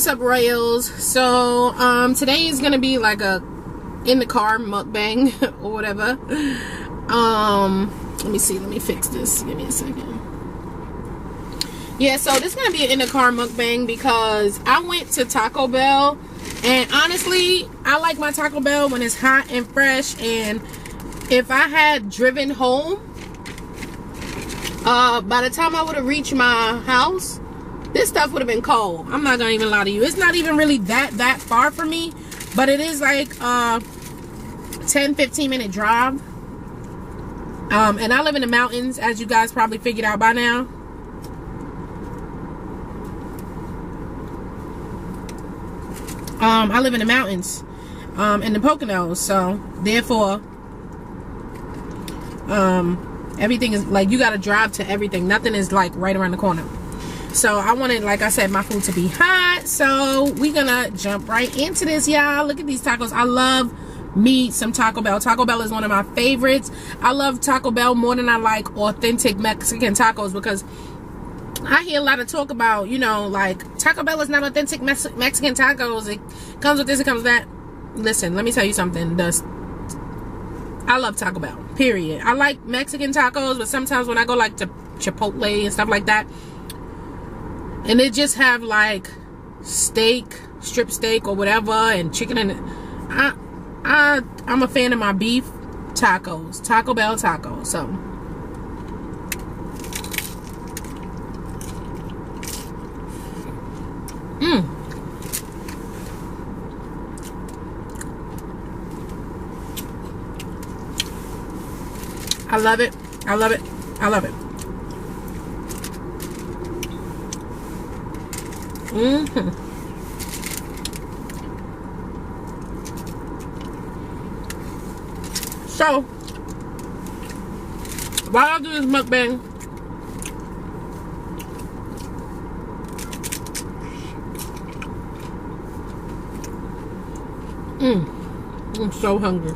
what's up, Royals? So today is gonna be like a in the car mukbang or whatever. Let me see, let me fix this, give me a second. Yeah, so this is gonna be an in the car mukbang because I went to Taco Bell, and honestly I like my Taco Bell when it's hot and fresh. And if I had driven home, by the time I would have reached my house, this stuff would have been cold. I'm not gonna even lie to you. It's not even really that far from me, but it is like 10-15 minute drive. And I live in the mountains, as you guys probably figured out by now. I live in the mountains, in the Poconos, so therefore everything is like, you gotta drive to everything. Nothing is like right around the corner. So I wanted, like I said, my food to be hot. So we're gonna jump right into this, y'all. Look at these tacos. I love me some Taco Bell. Taco Bell is one of my favorites. I love Taco Bell more than I like authentic Mexican tacos, because I hear a lot of talk about, you know, like Taco Bell is not authentic Mexican tacos. It comes with this, it comes with that. Listen, let me tell you something. I love Taco Bell, period. I like Mexican tacos, but sometimes when I go like to Chipotle and stuff like that, and they just have like steak, strip steak or whatever, and chicken, and I'm a fan of my beef tacos, Taco Bell tacos. So I love it. I love it. I love it. So while I do this mukbang, I'm so hungry.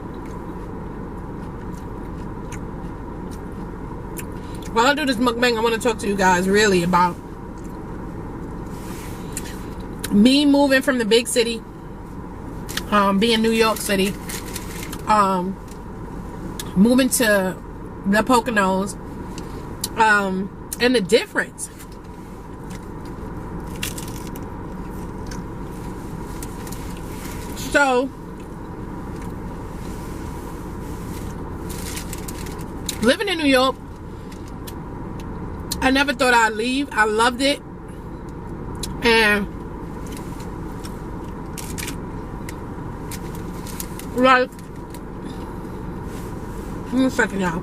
While I do this mukbang, I want to talk to you guys really about me moving from the big city, being New York City, moving to the Poconos, and the difference. So living in New York, I never thought I'd leave. I loved it. And like, give me a second, y'all.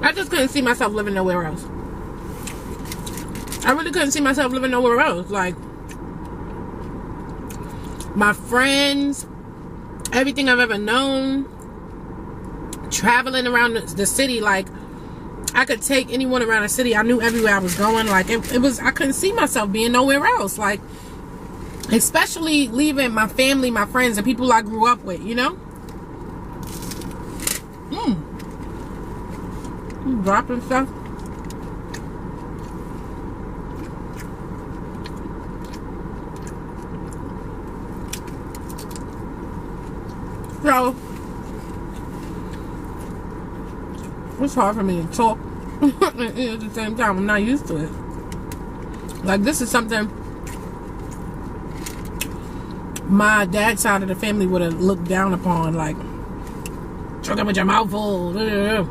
I just couldn't see myself living nowhere else. I really couldn't see myself living nowhere else. Like, my friends, everything I've ever known, traveling around the city, like I could take anyone around the city. I knew everywhere I was going. Like it was, I couldn't see myself being nowhere else. Like, especially leaving my family, my friends, and people I grew up with, you know. Dropping stuff. So it's hard for me to talk and eat at the same time. I'm not used to it. Like, this is something my dad's side of the family would have looked down upon, like, choking with your mouth full. I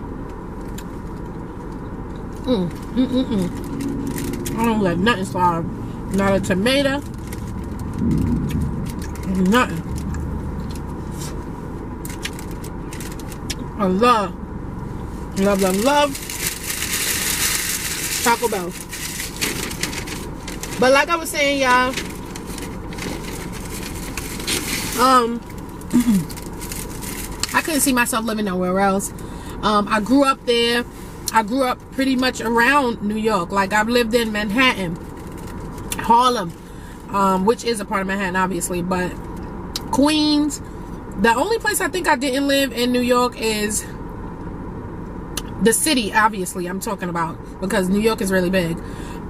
don't let nothing slide. Not a tomato. Nothing. I love Taco Bell. But like I was saying, y'all, I couldn't see myself living nowhere else. I grew up there. I grew up pretty much around New York. Like, I've lived in Manhattan, Harlem, which is a part of Manhattan, obviously, but Queens. The only place I think I didn't live in New York is the city, obviously, I'm talking about, because New York is really big.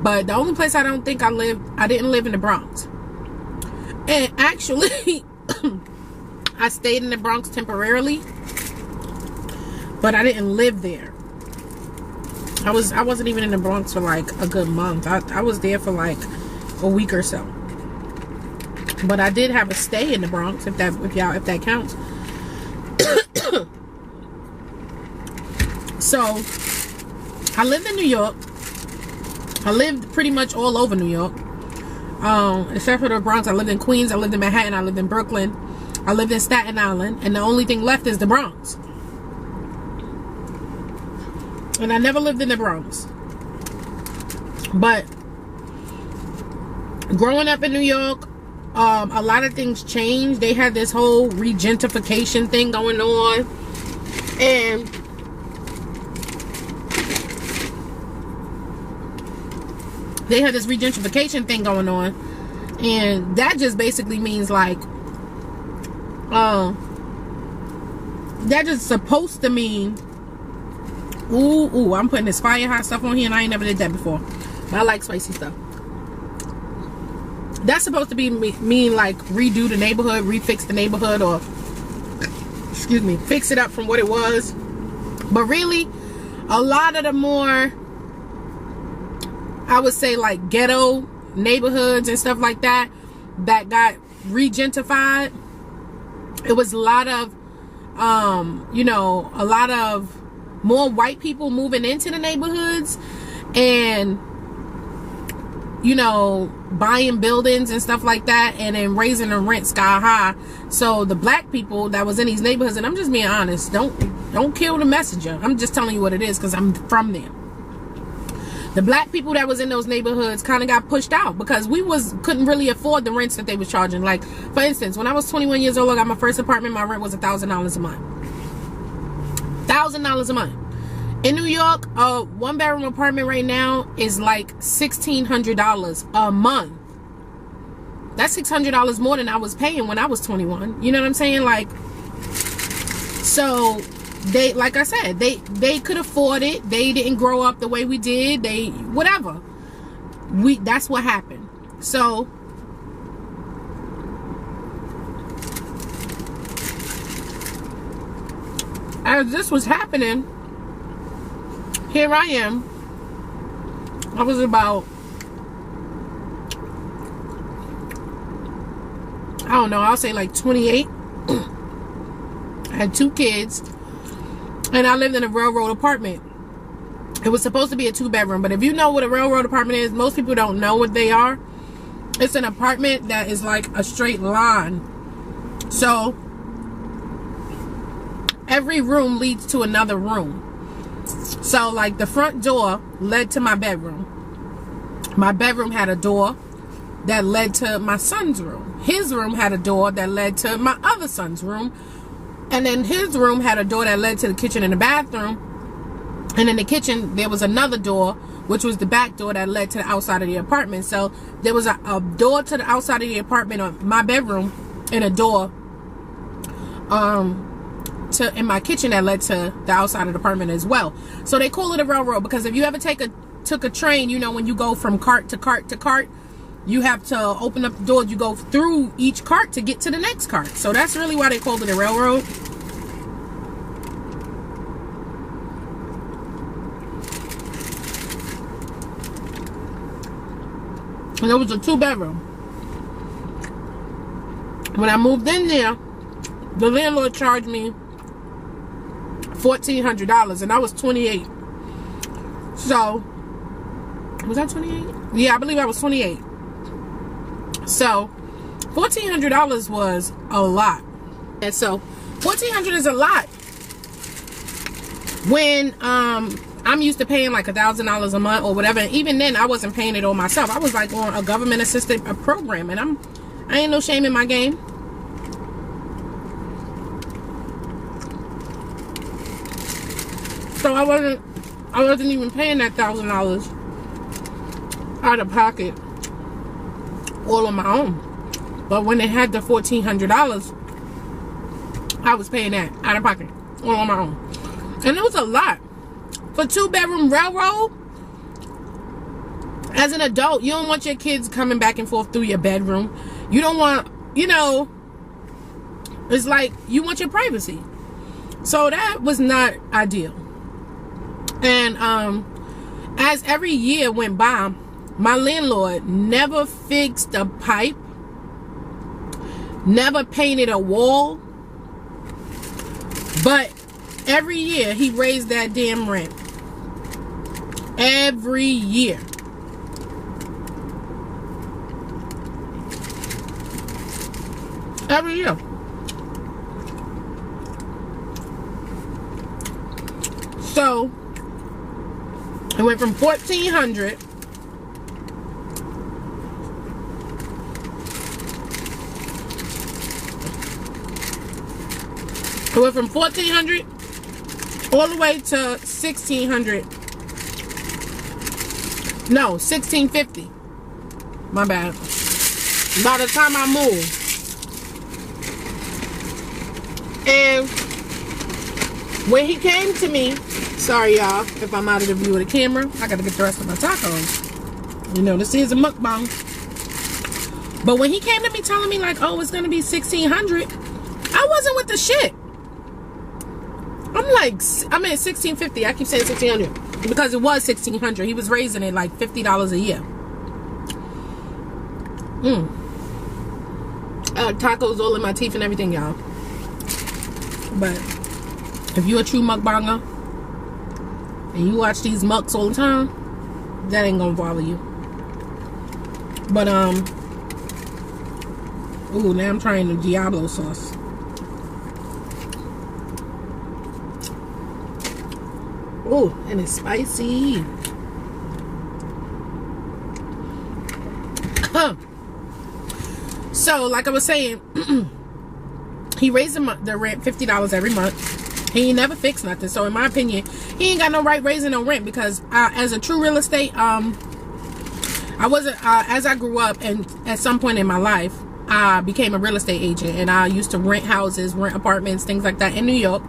But the only place I don't think I didn't live in the Bronx. And actually, I stayed in the Bronx temporarily, but I didn't live there. I wasn't even in the Bronx for like a good month. I was there for like a week or so. But I did have a stay in the Bronx, if that counts. So I lived in New York. I lived pretty much all over New York. Except for the Bronx. I lived in Queens, I lived in Manhattan, I lived in Brooklyn, I lived in Staten Island, and the only thing left is the Bronx. And I never lived in the Bronx. But growing up in New York, a lot of things changed. They had this whole regentification thing going on, and and that just basically means like that just supposed to mean ooh, I'm putting this fire hot stuff on here, and I ain't never did that before, but I like spicy stuff. That's supposed to be mean like redo the neighborhood, refix the neighborhood, or excuse me, fix it up from what it was. But really, a lot of the more, I would say, like ghetto neighborhoods and stuff like that got regentified, it was a lot of you know, a lot of more white people moving into the neighborhoods, and you know, buying buildings and stuff like that, and then raising the rent sky high. So the black people that was in these neighborhoods, and I'm just being honest, don't kill the messenger, I'm just telling you what it is, because I'm from there. The black people that was in those neighborhoods kind of got pushed out because we couldn't really afford the rents that they was charging. Like, for instance, when I was 21 years old, I got my first apartment, my rent was $1,000 a month. $1,000 a month. In New York, a 1-bedroom apartment right now is like $1,600 a month. That's $600 more than I was paying when I was 21. You know what I'm saying? Like, so they, like I said, they could afford it. They didn't grow up the way we did. They, whatever. That's what happened. So as this was happening, here I am. I was about, I don't know, I'll say like 28. I had 2 kids, and I lived in a railroad apartment. It was supposed to be a 2-bedroom, but if you know what a railroad apartment is, most people don't know what they are. It's an apartment that is like a straight line. So every room leads to another room. So like the front door led to my bedroom. My bedroom had a door that led to my son's room. His room had a door that led to my other son's room. And then his room had a door that led to the kitchen and the bathroom. And in the kitchen, there was another door, which was the back door that led to the outside of the apartment. So there was a door to the outside of the apartment on my bedroom, and a door in my kitchen that led to the outside of the apartment as well. So they call it a railroad because if you ever took a train, you know, when you go from cart to cart to cart, you have to open up the door. You go through each cart to get to the next cart. So that's really why they called it a railroad. And it was a 2-bedroom. When I moved in there, the landlord charged me $1,400, and I was 28. So, was I 28? Yeah, I believe I was 28. So, $1,400 was a lot. And so, $1,400 is a lot. When I'm used to paying like $1,000 a month or whatever. And even then, I wasn't paying it all myself. I was like on a government assisted program, and I ain't no shame in my game. So I wasn't even paying that $1,000 out of pocket all on my own. But when they had the $1,400, I was paying that out of pocket all on my own, and it was a lot. For 2-bedroom railroad, As an adult, you don't want your kids coming back and forth through your bedroom. You don't want, you know, it's like you want your privacy. So that was not ideal. And as every year went by, my landlord never fixed a pipe, never painted a wall, but every year he raised that damn rent. Every year. Every year. So it went from $1,400 all the way to $1,600. No, $1,650. My bad. By the time I moved. And when he came to me, sorry y'all if I'm out of the view of the camera, I gotta get the rest of my tacos. You know, this is a Muk Bang. But when he came to me telling me like, oh, it's gonna be $1,600, I wasn't with the shit. I'm like, I mean $1,650. I keep saying $1,600 because it was $1,600. He was raising it like $50 a year. Tacos all in my teeth and everything, y'all. But if you're a true mukbanger and you watch these muks all the time, that ain't gonna bother you. But ooh, now I'm trying the Diablo sauce. Ooh, and it's spicy. So, like I was saying, he raised the rent $50 every month. He ain't never fixed nothing. So, in my opinion, he ain't got no right raising no rent because as a true real estate, I wasn't, as I grew up and at some point in my life, I became a real estate agent and I used to rent houses, rent apartments, things like that in New York.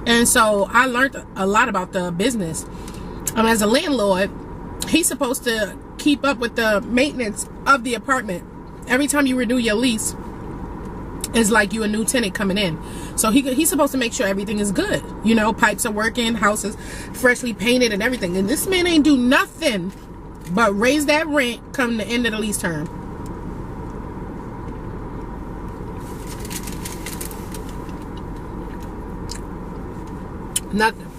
And so I learned a lot about the business. As a landlord, he's supposed to keep up with the maintenance of the apartment. Every time you renew your lease, it's like you a new tenant coming in. So he's supposed to make sure everything is good. You know, pipes are working, houses freshly painted and everything. And this man ain't do nothing but raise that rent come the end of the lease term. Nothing.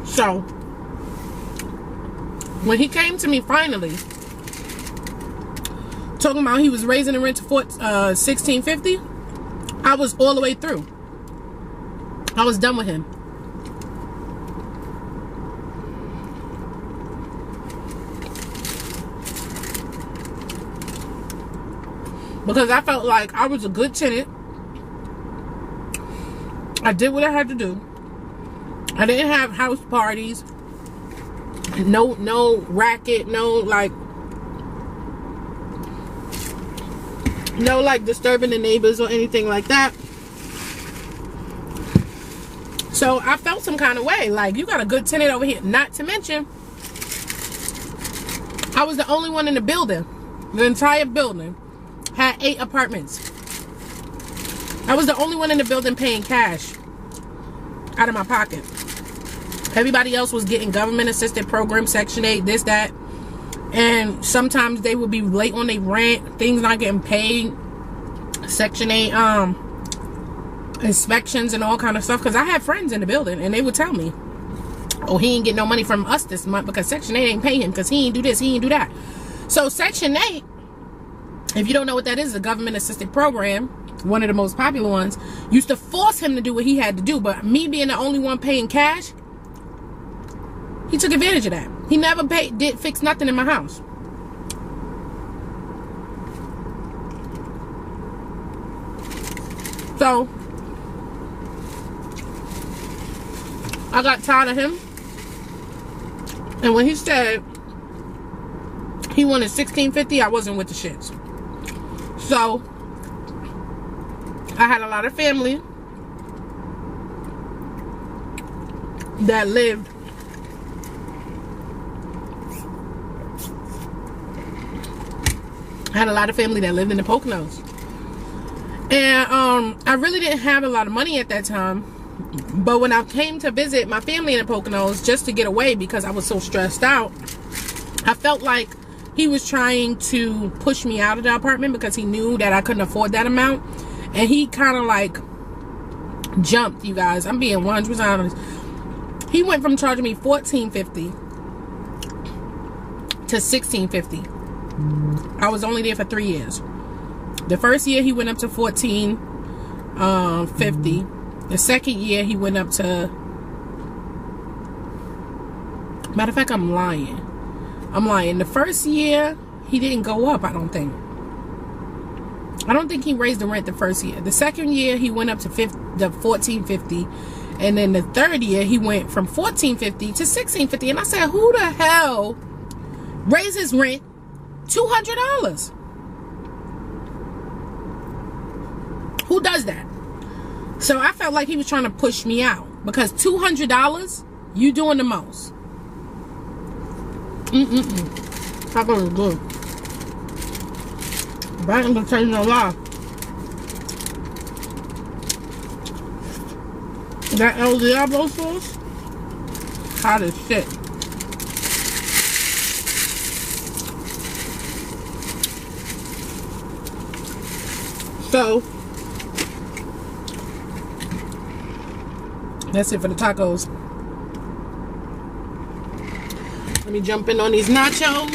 So when he came to me finally talking about he was raising the rent to $1,650, I was all the way through. I was done with him. Because I felt like I was a good tenant. I did what I had to do. I didn't have house parties. No racket. No disturbing the neighbors or anything like that. So I felt some kind of way. Like, you got a good tenant over here. Not to mention, I was the only one in the building. The entire building had 8 apartments. I was the only one in the building paying cash out of my pocket. Everybody else was getting government assisted program, Section 8, this, that. And sometimes they would be late on their rent, things not getting paid, Section 8 inspections and all kind of stuff. Because I had friends in the building and they would tell me, oh, he ain't get no money from us this month because Section 8 ain't pay him because he ain't do this, he ain't do that. So Section 8, if you don't know what that is, a government assisted program, one of the most popular ones, used to force him to do what he had to do. But me being the only one paying cash, he took advantage of that. He never did fix nothing in my house. So I got tired of him. And when he said he wanted $1,650, I wasn't with the shits. So I had a lot of family that lived I had a lot of family that lived in the Poconos. And I really didn't have a lot of money at that time. But when I came to visit my family in the Poconos just to get away because I was so stressed out, I felt like he was trying to push me out of the apartment because he knew that I couldn't afford that amount. And he kind of like jumped, you guys. I'm being 100% honest. He went from charging me $14.50 to $16.50. I was only there for 3 years. The first year he went up to $14.50. The second year he went up to, matter of fact, I'm lying. The first year he didn't go up, I don't think he raised the rent the first year. The second year he went up to $14.50, and then the third year he went from $14.50 to $16.50. And I said, who the hell raises rent $200? Who does that? So I felt like he was trying to push me out because $200, you doing the most. Taco is good. But I ain't gonna tell you no lie. That El Diablo sauce, hot as shit. So that's it for the tacos. Let me jump in on these nachos.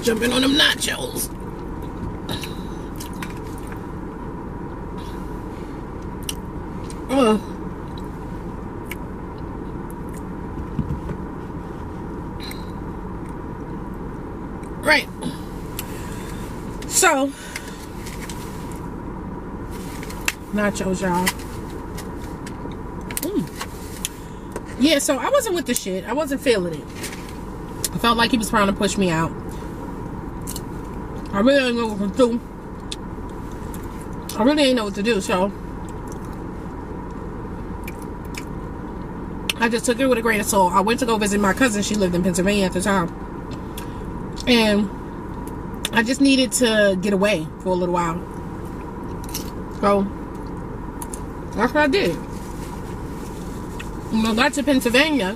Jump in on them nachos. Right. So nachos, y'all. Yeah, so I wasn't with the shit. I wasn't feeling it. I felt like he was trying to push me out. I really didn't know what to do. So I just took it with a grain of salt. I went to go visit my cousin. She lived in Pennsylvania at the time. And I just needed to get away for a little while. So that's what I did. When I got to Pennsylvania,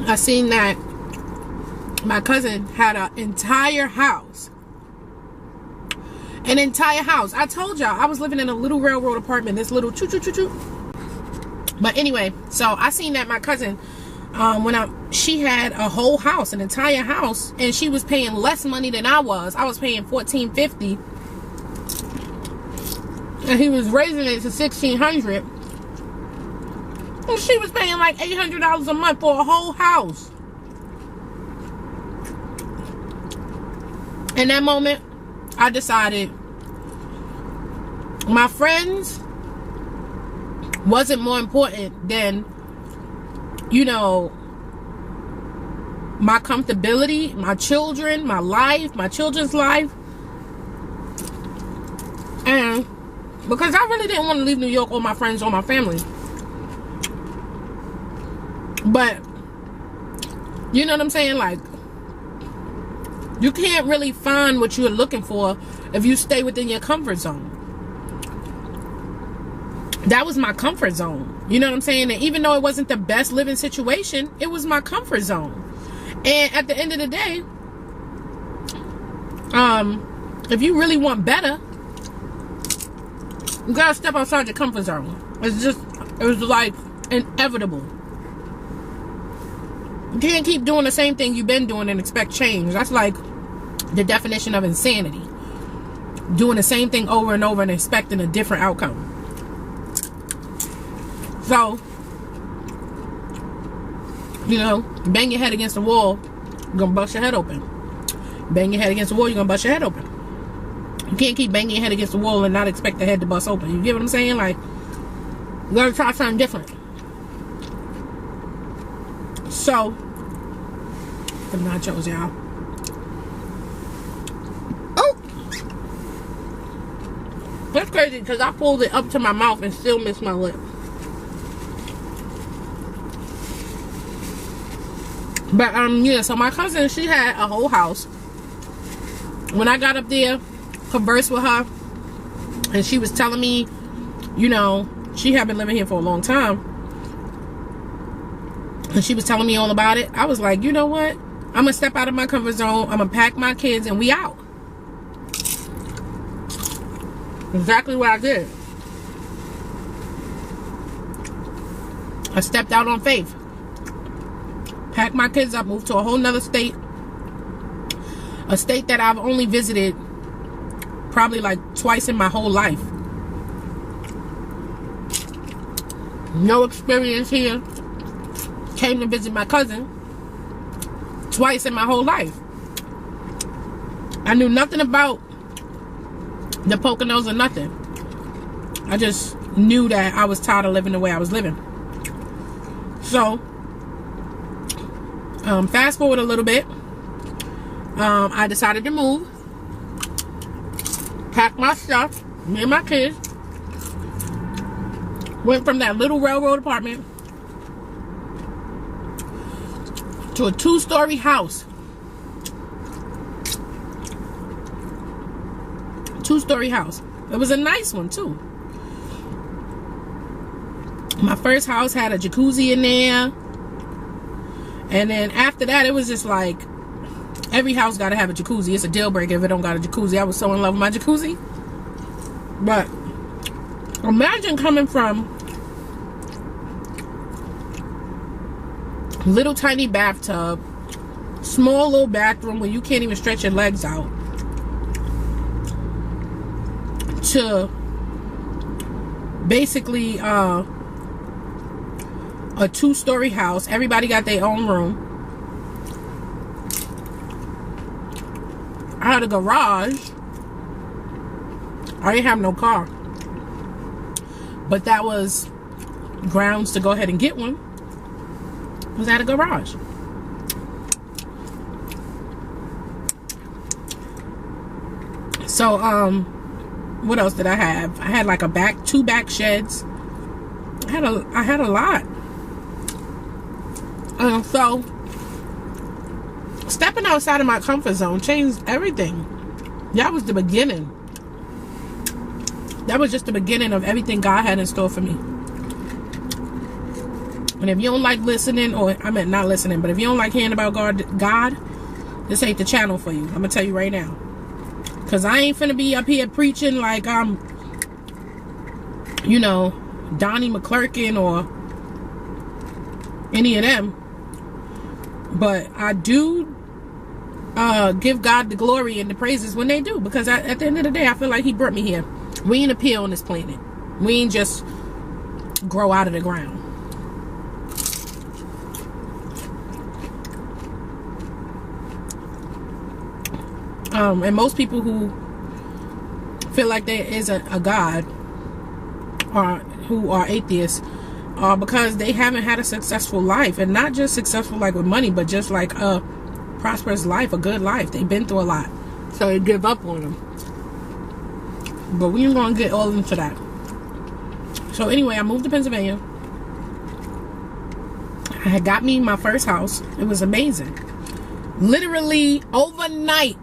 I seen that my cousin had an entire house. An entire house. I told y'all I was living in a little railroad apartment. This little choo-choo-choo-choo. But anyway, so I seen that my cousin, she had a whole house, an entire house, and she was paying less money than I was. I was paying $14.50. And he was raising it to $1,600. And she was paying like $800 a month for a whole house. In that moment, I decided my friends wasn't more important than, you know, my comfortability, my children, my life, my children's life. And because I really didn't want to leave New York or my friends or my family. But, you know what I'm saying? Like, you can't really find what you're looking for if you stay within your comfort zone. That was my comfort zone. You know what I'm saying? And even though it wasn't the best living situation, it was my comfort zone. And at the end of the day, if you really want better, you gotta step outside your comfort zone. It was like inevitable. You can't keep doing the same thing you've been doing and expect change. That's like the definition of insanity. Doing the same thing over and over and expecting a different outcome. So, you know, bang your head against the wall, you're gonna bust your head open. Bang your head against the wall, you're gonna bust your head open. You can't keep banging your head against the wall and not expect the head to bust open. You get what I'm saying? Like, you gotta try something different. So, the nachos, y'all. Oh! That's crazy because I pulled it up to my mouth and still missed my lip. But yeah, so my cousin, she had a whole house. When I got up there, conversed with her, and she was telling me, you know, she had been living here for a long time, and she was telling me all about it. I was like, you know what, I'm gonna step out of my comfort zone, I'm gonna pack my kids, and we out. Exactly what I did. I stepped out on faith, packed my kids up, moved to a whole nother state, a state that I've only visited probably like twice in my whole life. No experience here. Came to visit my cousin twice in my whole life. I knew nothing about the Poconos or nothing. I just knew that I was tired of living the way I was living. So, fast forward a little bit. I decided to move. Packed my stuff, me and my kids. Went from that little railroad apartment to a 2-story house. 2-story house. It was a nice one too. My first house had a jacuzzi in there. And then after that, it was just like, every house got to have a jacuzzi. It's a deal breaker if it don't got a jacuzzi. I was so in love with my jacuzzi. But imagine coming from little tiny bathtub, small little bathroom where you can't even stretch your legs out, to basically a 2-story house. Everybody got their own room. I had a garage. I didn't have no car, but that was grounds to go ahead and get one. Was at a garage. So what else did I have? I had like two back sheds. I had a lot. So stepping outside of my comfort zone changed everything. That was the beginning. That was just the beginning of everything God had in store for me. And if you don't like listening, or I meant not listening, but if you don't like hearing about God, this ain't the channel for you. I'm gonna tell you right now. Cause I ain't finna be up here preaching like I'm, you know, Donnie McClurkin or any of them. But I do give God the glory and the praises when they do, because at the end of the day, I feel like He brought me here. We ain't appear on this planet. We ain't just grow out of the ground. And most people who feel like there is a God, or who are atheists, because they haven't had a successful life. And not just successful like with money, but just like a prosperous life, a good life. They've been through a lot, so they give up on them. But we ain't gonna get all into that. So anyway, I moved to Pennsylvania. I had got me my first house. It was amazing. Literally overnight,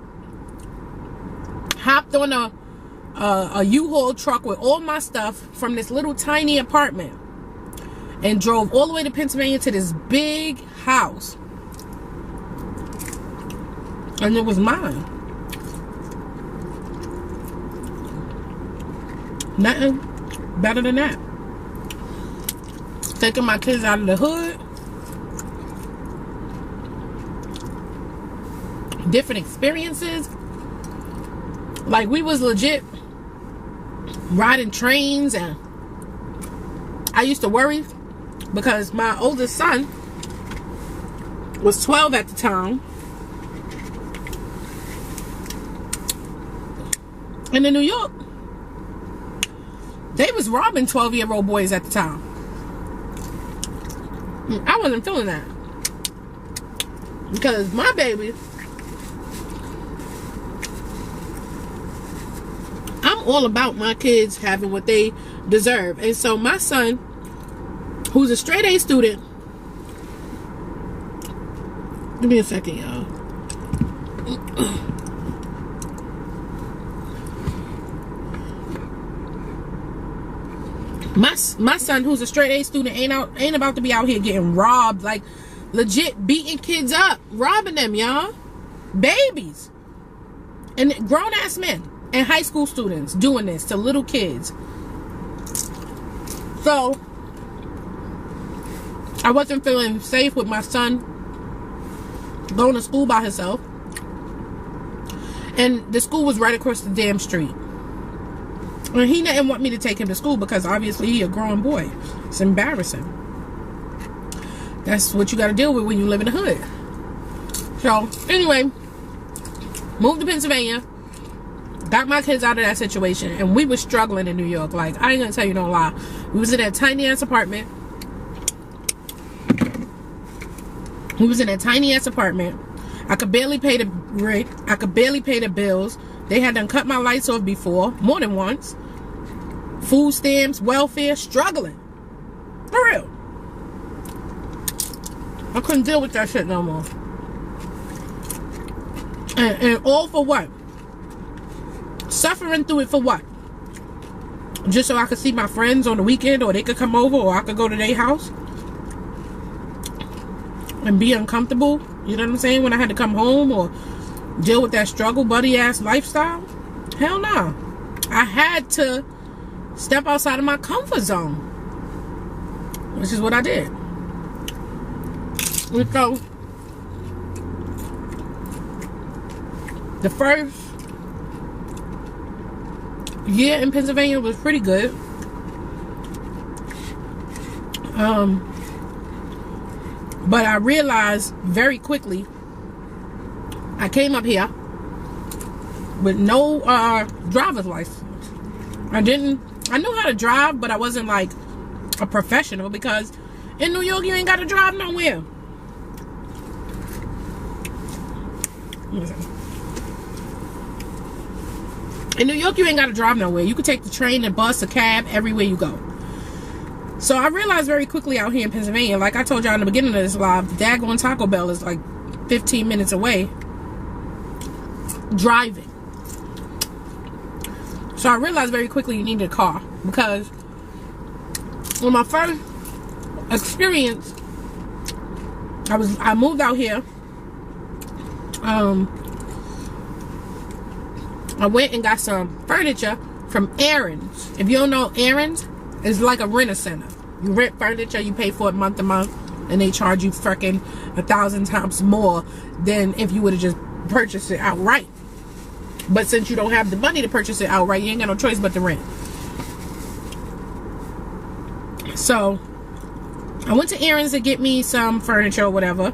hopped on a U-Haul truck with all my stuff from this little tiny apartment and drove all the way to Pennsylvania to this big house. And it was mine. Nothing better than that. Taking my kids out of the hood. Different experiences. Like, we was legit riding trains, and I used to worry because my oldest son was 12 at the time. And in New York, they was robbing 12-year-old boys at the time. I wasn't feeling that, because my baby, I'm all about my kids having what they deserve. And so my son, who's a straight A student, Give me a second, y'all. My son, who's a straight A student, ain't about to be out here getting robbed, like legit beating kids up, robbing them, y'all. Babies and grown ass men and high school students doing this to little kids. So I wasn't feeling safe with my son going to school by himself, and the school was right across the damn street. And he didn't want me to take him to school because obviously he a grown boy. It's embarrassing. That's what you got to deal with when you live in the hood. So anyway, moved to Pennsylvania, got my kids out of that situation, and we were struggling in New York. Like, I ain't gonna tell you no lie. We was in that tiny ass apartment. I could barely pay the rent. I could barely pay the bills. They had done cut my lights off before, more than once. Food stamps, welfare, struggling. For real. I couldn't deal with that shit no more. And all for what? Suffering through it for what? Just so I could see my friends on the weekend, or they could come over, or I could go to their house and be uncomfortable. You know what I'm saying? When I had to come home or deal with that struggle buddy ass lifestyle. Hell no. I had to step outside of my comfort zone, which is what I did. And so the first year in Pennsylvania was pretty good. But I realized very quickly, I came up here with no driver's license. I knew how to drive, but I wasn't like a professional, because in New York you ain't got to drive nowhere. In New York you ain't got to drive nowhere. You could take the train, the bus, a cab, everywhere you go. So I realized very quickly out here in Pennsylvania, like I told y'all in the beginning of this live, the daggone Taco Bell is like 15 minutes away driving. So I realized very quickly you needed a car, because on my first experience, I moved out here. I went and got some furniture from Aaron's. If you don't know, Aaron's is like a renter center. You rent furniture, you pay for it month to month, and they charge you freaking 1,000 times more than if you would have just purchased it outright. But since you don't have the money to purchase it outright, you ain't got no choice but to rent. So I went to Aaron's to get me some furniture or whatever,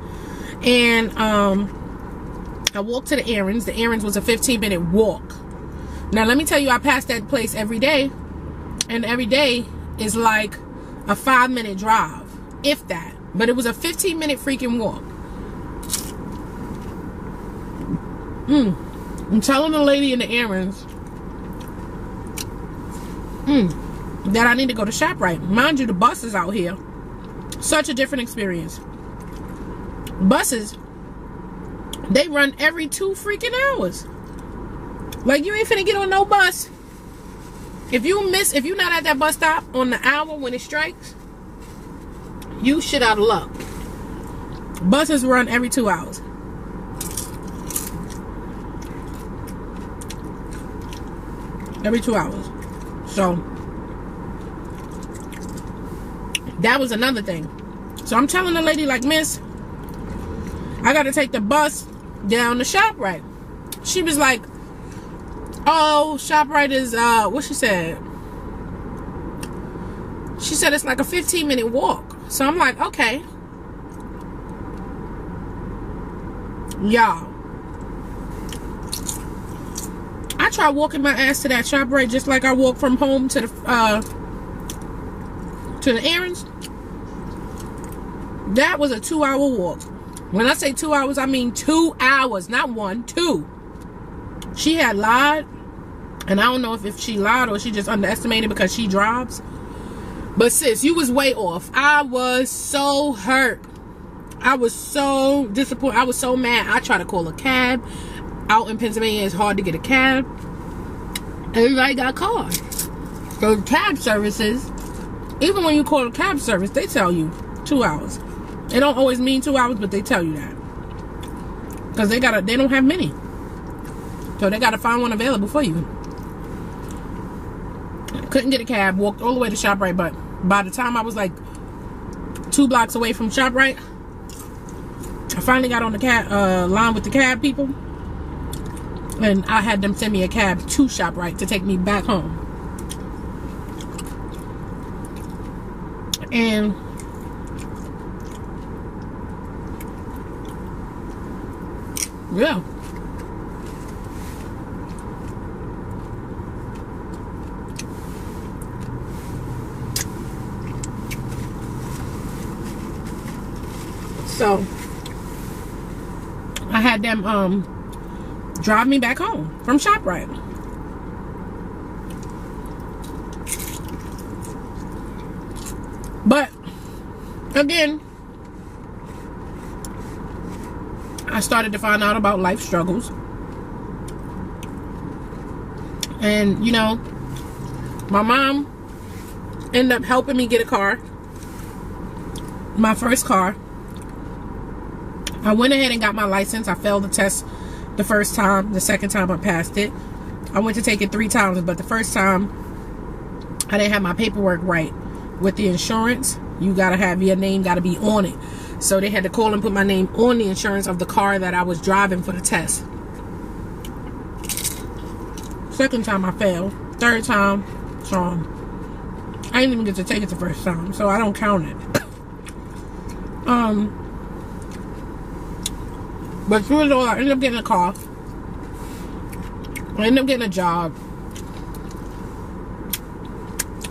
and I walked to the Aaron's. The Aaron's was a 15-minute walk. Now let me tell you, I pass that place every day, and every day is like a 5-minute drive, if that. But it was a 15-minute freaking walk. I'm telling the lady in the Aaron's that I need to go to ShopRite. Mind you, the buses out here, such a different experience. Buses, they run every 2 freaking hours. Like, you ain't finna get on no bus. If you're not at that bus stop on the hour when it strikes, you shit out of luck. Buses run every 2 hours. Every 2 hours. So that was another thing. So I'm telling the lady, like, miss, I gotta take the bus down to ShopRite. She was like, oh, ShopRite is what she said. She said it's like a 15-minute walk. So I'm like, okay. Y'all, I tried walking my ass to that ShopRite just like I walk from home to the errands. That was a 2-hour walk. When I say 2 hours, I mean 2 hours, not 1, 2. She had lied, and I don't know if she lied or she just underestimated because she drives. But sis, you was way off. I was so hurt. I was so disappointed. I was so mad. I tried to call a cab. Out in Pennsylvania, it's hard to get a cab. Everybody got cars. So cab services, even when you call a cab service, they tell you 2 hours. It don't always mean 2 hours, but they tell you that. Because they don't have many. So they gotta find one available for you. Couldn't get a cab, walked all the way to ShopRite, but by the time I was like 2 blocks away from ShopRite, I finally got on the cab line with the cab people, and I had them send me a cab to ShopRite to take me back home. And yeah, so I had them drive me back home from ShopRite. But again, I started to find out about life struggles. And you know, my mom ended up helping me get a car. My first car. I went ahead and got my license. I failed the test the first time. The second time I passed it. I went to take it 3 times, but the first time I didn't have my paperwork right with the insurance. You gotta have your name, gotta be on it. So they had to call and put my name on the insurance of the car that I was driving for the test. Second time I failed. Third time, so I didn't even get to take it the first time, so I don't count it. But through it all, I ended up getting a car. I ended up getting a job.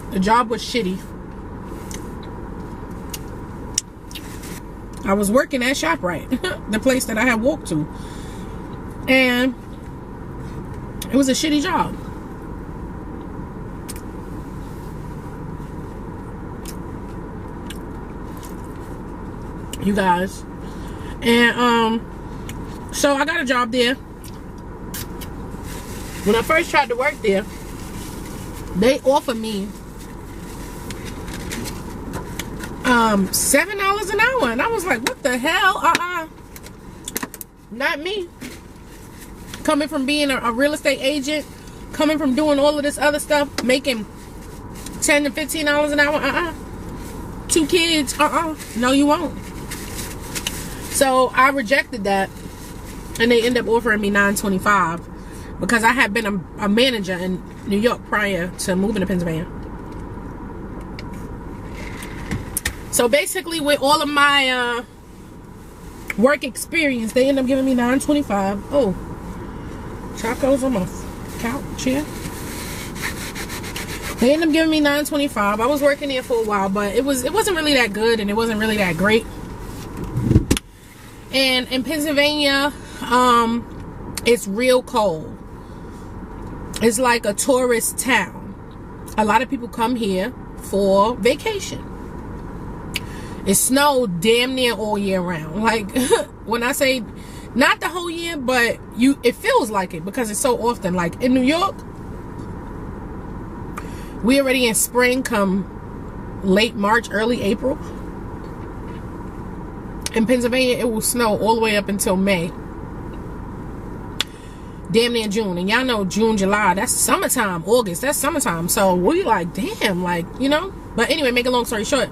The job was shitty. I was working at ShopRite, the place that I had walked to. And it was a shitty job. You guys. And so I got a job there. When I first tried to work there, they offered me $7 an hour, and I was like, what the hell? Not me. Coming from being a real estate agent, coming from doing all of this other stuff, making $10 to $15 an hour, 2 kids, no you won't. So I rejected that, and they ended up offering me $9.25 because I had been a manager in New York prior to moving to Pennsylvania. So basically, with all of my work experience, they ended up giving me $9.25. Oh, Chaco's on my couch here. They ended up giving me $9.25. I was working there for a while, but it wasn't really that good, and it wasn't really that great. And in Pennsylvania, it's real cold. It's like a tourist town. A lot of people come here for vacation. It snowed damn near all year round. Like, when I say not the whole year, but it feels like it because it's so often. Like in New York, we already in spring come late March, early April. In Pennsylvania, it will snow all the way up until May. Damn near June. And y'all know June, July, that's summertime. August, that's summertime. So we like, damn, like, you know. But anyway, make a long story short,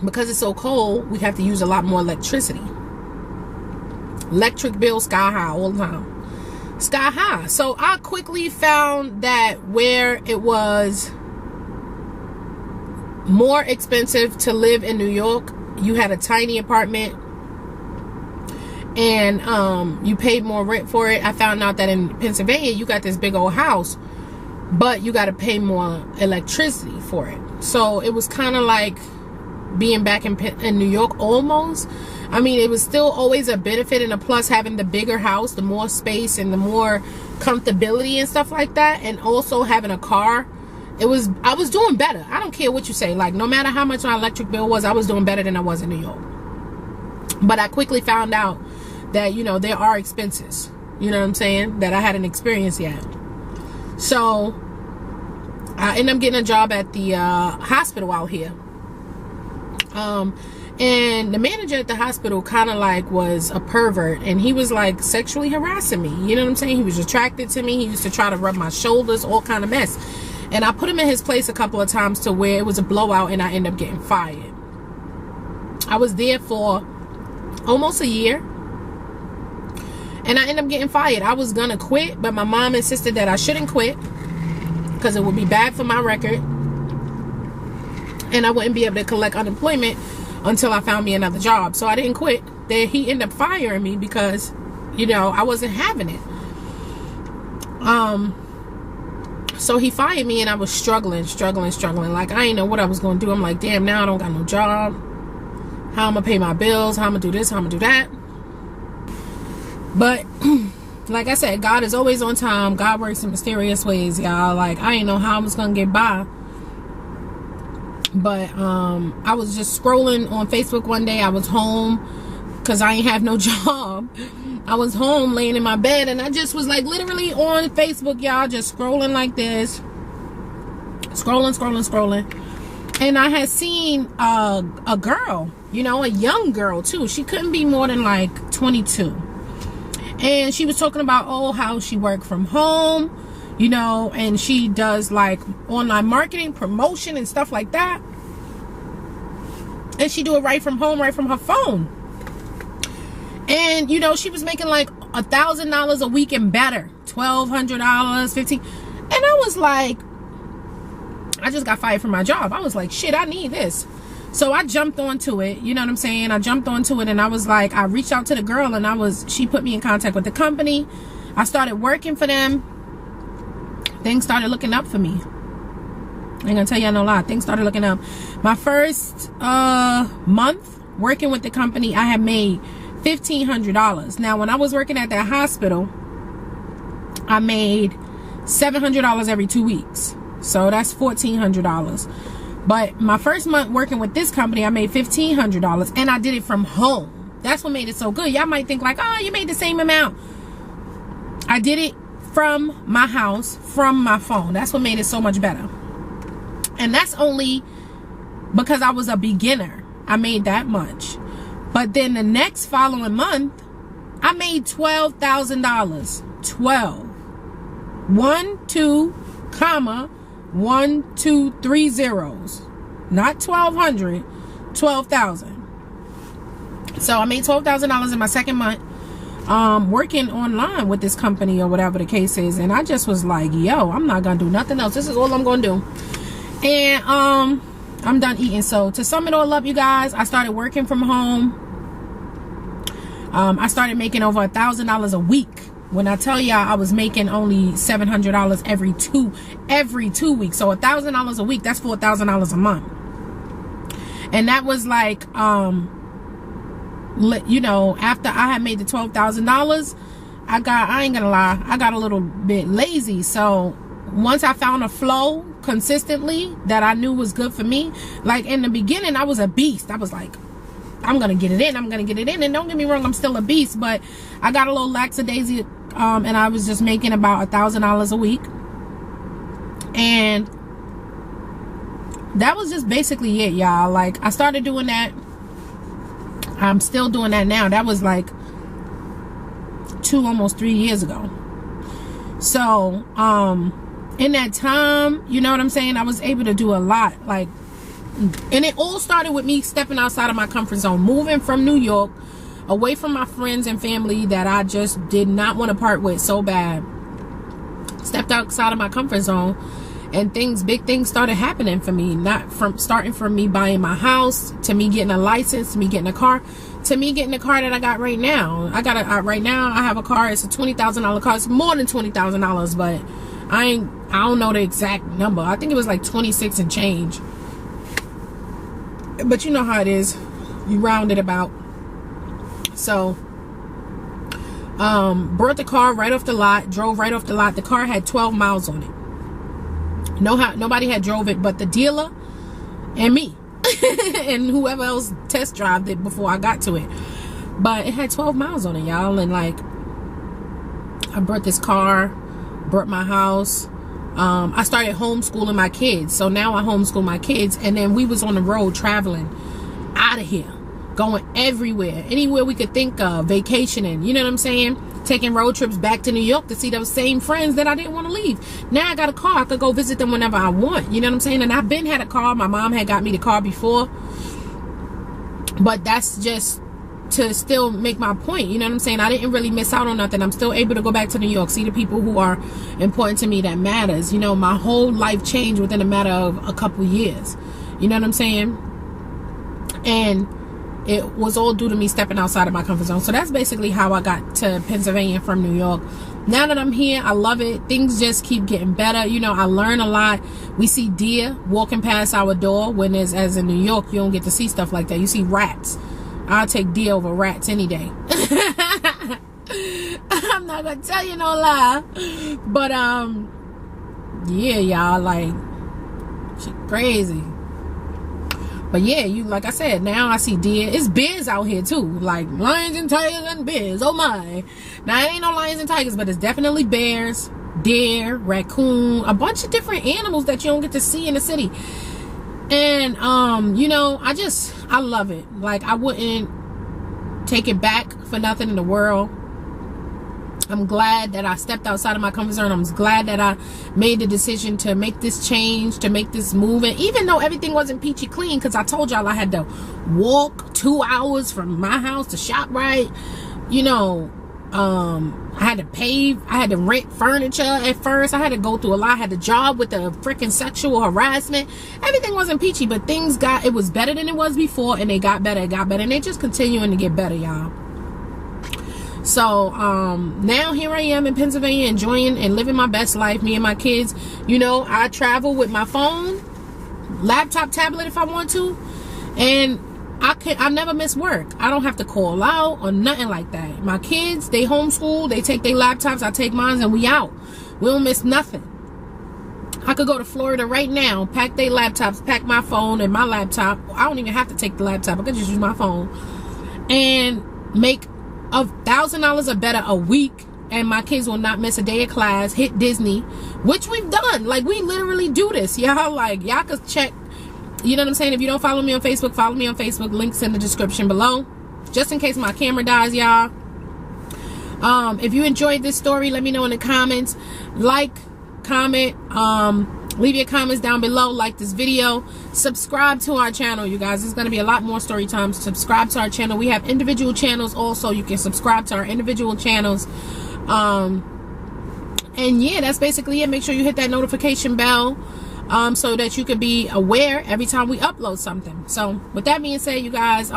because it's so cold, we have to use a lot more electricity. Electric bill sky high all the time. Sky high. So I quickly found that where it was more expensive to live in New York, you had a tiny apartment and you paid more rent for it. I found out that in Pennsylvania, you got this big old house, but you got to pay more electricity for it. So it was kind of like being back in New York almost. I mean, it was still always a benefit and a plus having the bigger house, the more space and the more comfortability and stuff like that, and also having a car I was doing better. I don't care what you say. Like, no matter how much my electric bill was, I was doing better than I was in New York. But I quickly found out that, you know, there are expenses, you know what I'm saying, that I hadn't experienced yet. So I ended up getting a job at the hospital out here. And the manager at the hospital kind of like was a pervert, and he was like sexually harassing me. You know what I'm saying? He was attracted to me. He used to try to rub my shoulders, all kind of mess. And I put him in his place a couple of times to where it was a blowout, and I ended up getting fired. I was there for almost a year, and I ended up getting fired. I was gonna quit, but my mom insisted that I shouldn't quit because it would be bad for my record, and I wouldn't be able to collect unemployment until I found me another job. So I didn't quit. Then he ended up firing me because, you know, I wasn't having it. So he fired me, and I was struggling. Like, I didn't know what I was going to do. I'm like, damn, now I don't got no job. How I'm going to pay my bills? How I'm going to do this? How I'm going to do that? But like I said, God is always on time. God works in mysterious ways, y'all. Like, I didn't know how I was going to get by. But I was just scrolling on Facebook one day. I was home because I ain't have no job. I was home laying in my bed, and I just was like literally on Facebook, y'all, just scrolling like this. Scrolling. And I had seen a girl, you know, a young girl too. She couldn't be more than like 22. And she was talking about, oh, how she worked from home, you know, and she does like online marketing, promotion and stuff like that. And she do it right from home, right from her phone. And, you know, she was making like $1,000 a week and better. $1,200, $1,500. And I was like, I just got fired from my job. I was like, shit, I need this. So I jumped onto it. You know what I'm saying? I jumped onto it, and I was like, I reached out to the girl, and she put me in contact with the company. I started working for them. Things started looking up for me. I ain't gonna tell y'all no lie. Things started looking up. My first month working with the company, I had made $1,500. Now, when I was working at that hospital, I made $700 every 2 weeks. So that's $1,400. But my first month working with this company, I made $1,500, and I did it from home. That's what made it so good. Y'all might think like, oh, you made the same amount. I did it from my house, from my phone. That's what made it so much better. And that's only because I was a beginner. I made that much. But then the next following month, I made $12,000. 12. 1, 2, comma, 1, 2, 3 zeros. Not 1,200, 12,000. So I made $12,000 in my second month working online with this company or whatever the case is. And I just was like, yo, I'm not gonna do nothing else. This is all I'm gonna do. And I'm done eating. So to sum it all up, you guys, I started working from home. I started making over $1,000 a week. When I tell y'all, I was making only $700 every two weeks. So $1,000 a week, that's $4,000 a month. And that was like, you know, after I had made the $12,000, I ain't gonna lie, I got a little bit lazy. So once I found a flow consistently that I knew was good for me, like in the beginning, I was a beast. I was like, I'm gonna get it in, I'm gonna get it in. And don't get me wrong, I'm still a beast, but I got a little lackadaisy, and I was just making about $1,000 a week. And that was just basically it, y'all. Like, I started doing that. I'm still doing that now. That was like almost 3 years ago. So in that time, you know what I'm saying, I was able to do a lot. Like, and it all started with me stepping outside of my comfort zone, moving from New York, away from my friends and family that I just did not want to part with so bad. Stepped outside of my comfort zone, and big things started happening for me. Starting from me buying my house, to me getting a license, to me getting a car, to me getting the car that I got right now. Right now I have a car. It's a $20,000 car. It's more than $20,000, but I don't know the exact number. I think it was like 26 and change. But you know how it is. You round it about. So, brought the car right off the lot, drove right off the lot. The car had 12 miles on it. Nobody had drove it but the dealer and me and whoever else test drove it before I got to it. But it had 12 miles on it, y'all. And like, I brought this car, brought my house. I started homeschooling my kids. So now I homeschool my kids. And then we was on the road traveling out of here, going everywhere, anywhere we could think of, vacationing, you know what I'm saying? Taking road trips back to New York to see those same friends that I didn't want to leave. Now I got a car. I could go visit them whenever I want, you know what I'm saying? And I've been had a car. My mom had got me the car before. But that's just to still make my point, you know what I'm saying? I didn't really miss out on nothing. I'm still able to go back to New York, see the people who are important to me that matters. You know, my whole life changed within a matter of a couple years, you know what I'm saying? And it was all due to me stepping outside of my comfort zone. So that's basically how I got to Pennsylvania from New York. Now that I'm here, I love it. Things just keep getting better. You know, I learn a lot. We see deer walking past our door, when there's, as in New York, you don't get to see stuff like that. You see rats. I'll take deer over rats any day. I'm not gonna tell you no lie. But yeah, y'all, like, shit crazy. But yeah, you, like I said, now I see deer. It's bears out here too, like lions and tigers and bears. Oh my. Now it ain't no lions and tigers, but it's definitely bears, deer, raccoon, a bunch of different animals that you don't get to see in the city. And you know, I love it. Like, I wouldn't take it back for nothing in the world. I'm glad that I stepped outside of my comfort zone. I'm glad that I made the decision to make this change, to make this move. And even though everything wasn't peachy clean, because I told y'all I had to walk 2 hours from my house to ShopRite, you know, I had to pave, I had to rent furniture at first. I had to go through a lot. I had to job with the freaking sexual harassment. Everything wasn't peachy, but things got, it was better than it was before, and they got better, it got better, and they just continuing to get better, y'all. So now here I am in Pennsylvania, enjoying and living my best life, me and my kids. You know, I travel with my phone, laptop, tablet if I want to, and I never miss work. I don't have to call out or nothing like that. My kids, they homeschool, they take their laptops, I take mine, and we out. We don't miss nothing. I could go to Florida right now, pack their laptops, pack my phone and my laptop. I don't even have to take the laptop. I could just use my phone and make $1,000 or better a week, and my kids will not miss a day of class, hit Disney, which we've done. Like, we literally do this, y'all. Like, y'all could check, you know what I'm saying? If you don't follow me on Facebook, follow me on Facebook. Links in the description below, just in case my camera dies, y'all. If you enjoyed this story, let me know in the comments. Like, comment, leave your comments down below. Like this video, subscribe to our channel, you guys. There's going to be a lot more story times. Subscribe to our channel. We have individual channels also. You can subscribe to our individual channels. And yeah, that's basically it. Make sure you hit that notification bell, so that you can be aware every time we upload something. So with that being said, you guys,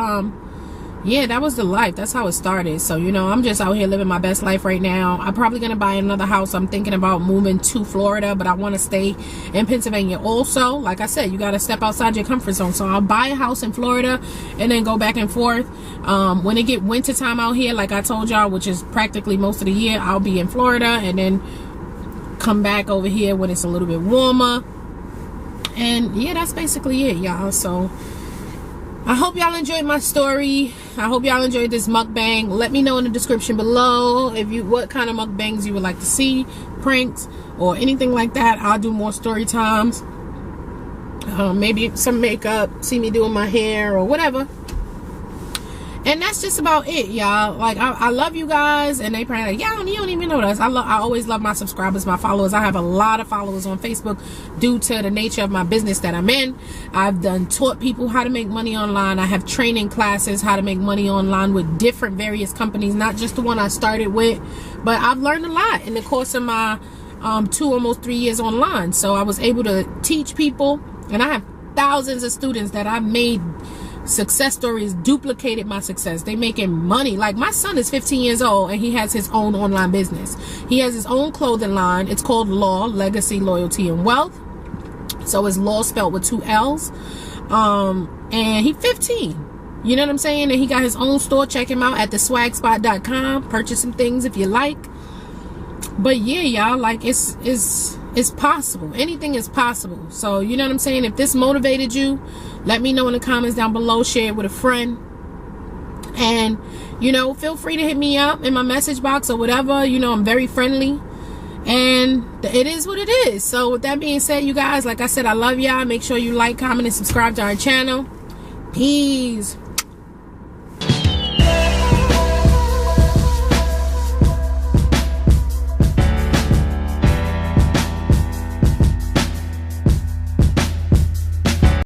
yeah, that was the life. That's how it started. So, you know, I'm just out here living my best life right now. I'm probably going to buy another house. I'm thinking about moving to Florida, but I want to stay in Pennsylvania also. Like I said, you got to step outside your comfort zone. So I'll buy a house in Florida and then go back and forth. When it get winter time out here, like I told y'all, which is practically most of the year, I'll be in Florida and then come back over here when it's a little bit warmer. And yeah, that's basically it, y'all. So I hope y'all enjoyed my story. I hope y'all enjoyed this mukbang. Let me know in the description below if you, what kind of mukbangs you would like to see, pranks or anything like that. I'll do more story times. Maybe some makeup, see me doing my hair or whatever. And that's just about it, y'all. Like, I love you guys, and they probably like, yeah, you don't even know this. I always love my subscribers, my followers. I have a lot of followers on Facebook due to the nature of my business that I'm in. I've taught people how to make money online. I have training classes how to make money online with different various companies, not just the one I started with, but I've learned a lot in the course of my 2 almost 3 years online. So I was able to teach people, and I have thousands of students that I've made success stories, duplicated my success. They making money. Like, my son is 15 years old and he has his own online business. He has his own clothing line. It's called Law, Legacy, Loyalty, and Wealth. So it's Law spelled with 2 L's. And he's 15. You know what I'm saying? And he got his own store. Check him out at theswagspot.com. Purchase some things if you like. But yeah, y'all, like, it's it's possible. Anything is possible. So, you know what I'm saying? If this motivated you, let me know in the comments down below. Share it with a friend. And, you know, feel free to hit me up in my message box or whatever. You know, I'm very friendly. And it is what it is. So, with that being said, you guys, like I said, I love y'all. Make sure you like, comment, and subscribe to our channel. Peace.